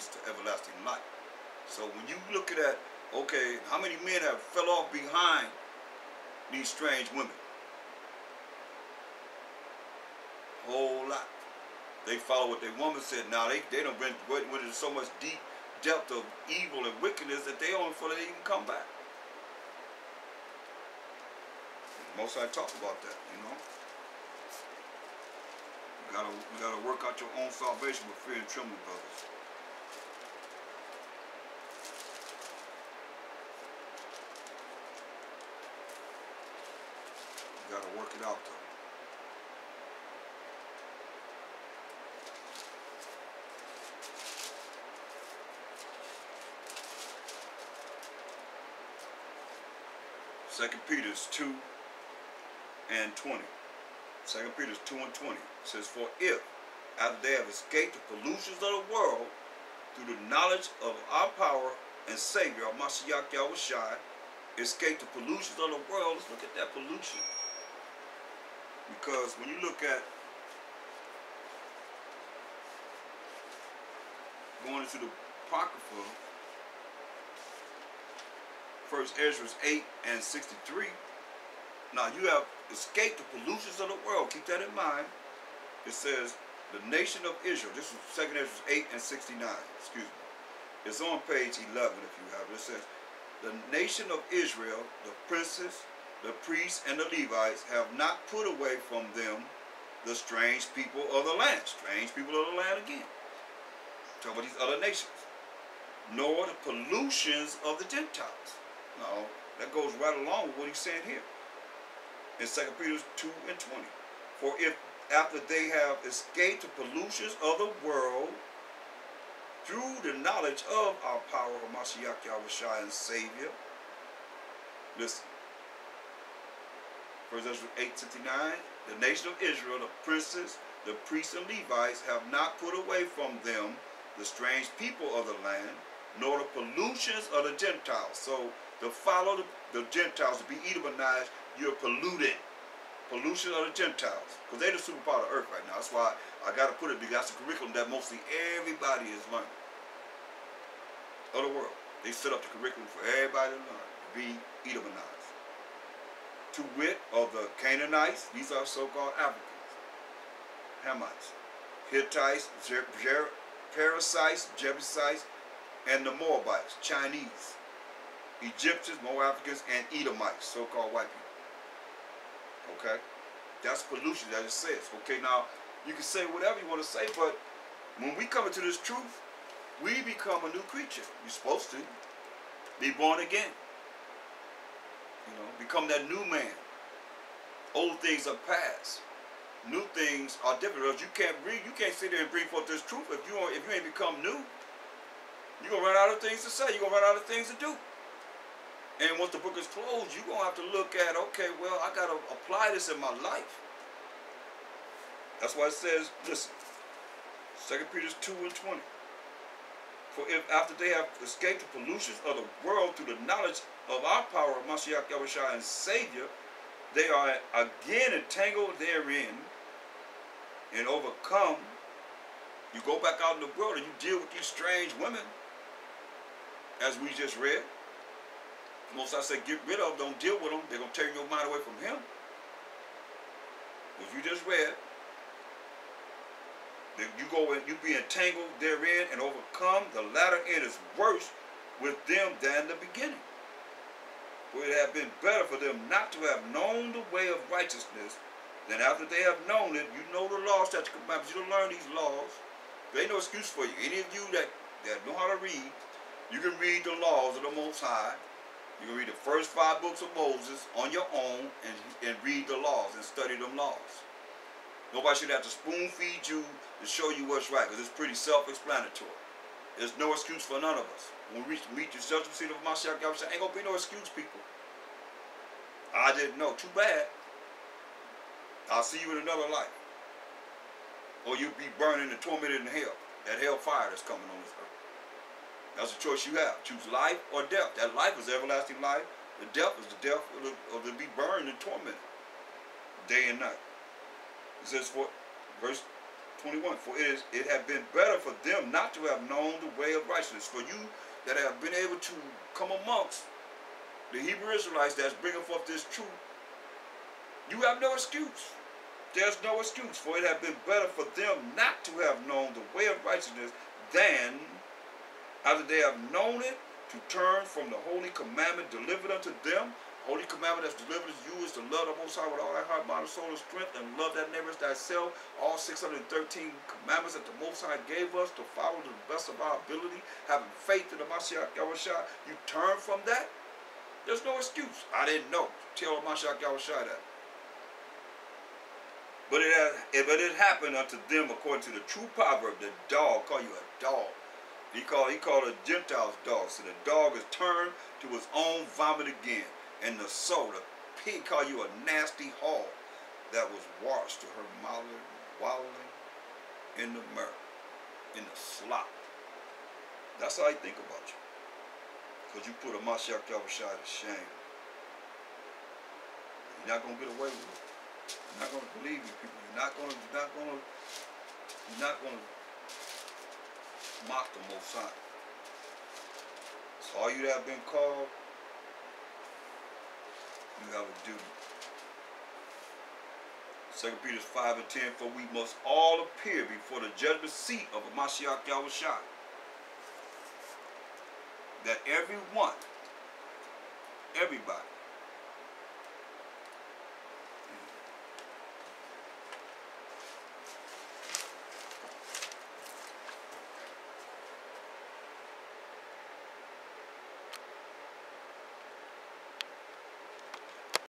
leads to everlasting life. So when you look at that, okay, how many men have fell off behind these strange women? A whole lot. They follow what their woman said. Now they don't been went into so much deep depth of evil and wickedness that they don't feel they even come back. Most I talk about that, you know. We gotta work out your own salvation with fear and trembling, brothers. You gotta work it out though. Second Peter 2 and 20. 2 Peter 2 and 20 says, for if, after they have escaped the pollutions of the world, through the knowledge of our power and Savior, Mashiach Yahushai, escape the pollutions of the world. Let's look at that pollution. Because when you look at going into the Apocrypha, First Ezra 8 and 63, now you have escaped the pollutions of the world. Keep that in mind. It says, the nation of Israel. This is 2 Ezra 8 and 69. Excuse me. It's on page 11 if you have it. It says, the nation of Israel, the princes, the priests, and the Levites have not put away from them the strange people of the land. Strange people of the land again. Talk about these other nations. Nor the pollutions of the Gentiles. Now, that goes right along with what he's saying here. In 2 Peter 2 and 20. For if after they have escaped the pollutions of the world through the knowledge of our power of Mashiach Yahushai and Savior. Listen. 1 Ezra 8:69. The nation of Israel, the princes, the priests and Levites have not put away from them the strange people of the land, nor the pollutions of the Gentiles. So to follow the Gentiles, to be Edomanized, you're polluted. Pollution of the Gentiles. Because they're the superpower of the earth right now. That's why I got to put it, because that's a curriculum that mostly everybody is learning. Of the world. They set up the curriculum for everybody to learn. To be Edomanized. To wit, of the Canaanites, these are so-called Africans. Hamites. Hittites, Perizzites, Jebusites, and the Moabites, Chinese. Egyptians, Moab-Africans, and Edomites, so-called white people. Okay? That's pollution, that it says. Okay, now, you can say whatever you want to say, but when we come into this truth, we become a new creature. You're supposed to be born again. You know, become that new man. Old things are past. New things are different. You can't read, you can't sit there and bring forth this truth if you ain't become new. You're going to run out of things to say. You're going to run out of things to do. And once the book is closed, you're going to have to look at, okay, well, I got to apply this in my life. That's why it says, listen, 2 Peter 2 and 20. For if after they have escaped the pollutions of the world through the knowledge of our power of Mashiach Yahushua and Savior, they are again entangled therein and overcome. You go back out in the world and you deal with these strange women, as we just read. Most I say get rid of, don't deal with them. They're going to turn your mind away from him. As you just read, you go and you be entangled therein and overcome. The latter end is worse with them than the beginning. For it had been better for them not to have known the way of righteousness than after they have known it. You know the laws, statutes, commandments. You don't learn these laws. There ain't no excuse for you. Any of you that know how to read, you can read the laws of the Most High. You can read the first 5 books of Moses on your own and read the laws and study them laws. Nobody should have to spoon feed you to show you what's right, because it's pretty self-explanatory. There's no excuse for none of us. When we meet the judgment seat of Mashiach Yahushua, ain't gonna be no excuse, people. I didn't know. Too bad. I'll see you in another life. Or you'll be burning and tormented in hell. That hell fire that's coming on this earth. That's a choice you have. Choose life or death. That life is everlasting life. The death is the death of to be burned and tormented day and night. It says, for verse 21. For it had been better for them not to have known the way of righteousness. For you that have been able to come amongst the Hebrew Israelites that's bringing forth this truth, you have no excuse. There's no excuse. For it had been better for them not to have known the way of righteousness than, after they have known it, to turn from the holy commandment delivered unto them. Holy commandment that's delivered to you is to love the Most High with all thy heart, mind, soul, and strength, and love thy neighbor as thyself. All 613 commandments that the Most High gave us to follow to the best of our ability, having faith in the Mashiach Yahushua. You turn from that, there's no excuse. I didn't know. Tell the Mashiach Yahushua that. But it happened unto them according to the true proverb. The dog call you a dog. He called the Gentiles dogs. So the dog is turned to his own vomit again. And the soul, the pig call you a nasty hog that was washed to her wallowing in the murk, in the slop. That's how he think about you. Because you put a Mashiach Yahushua to shame. You're not going to get away with it. You're not going to believe you people. You're not going to mock the Most High. So all you that have been called, you have a duty. 2 Peter 5 and 10, for we must all appear before the judgment seat of a Mashiach Yahushua, that everybody,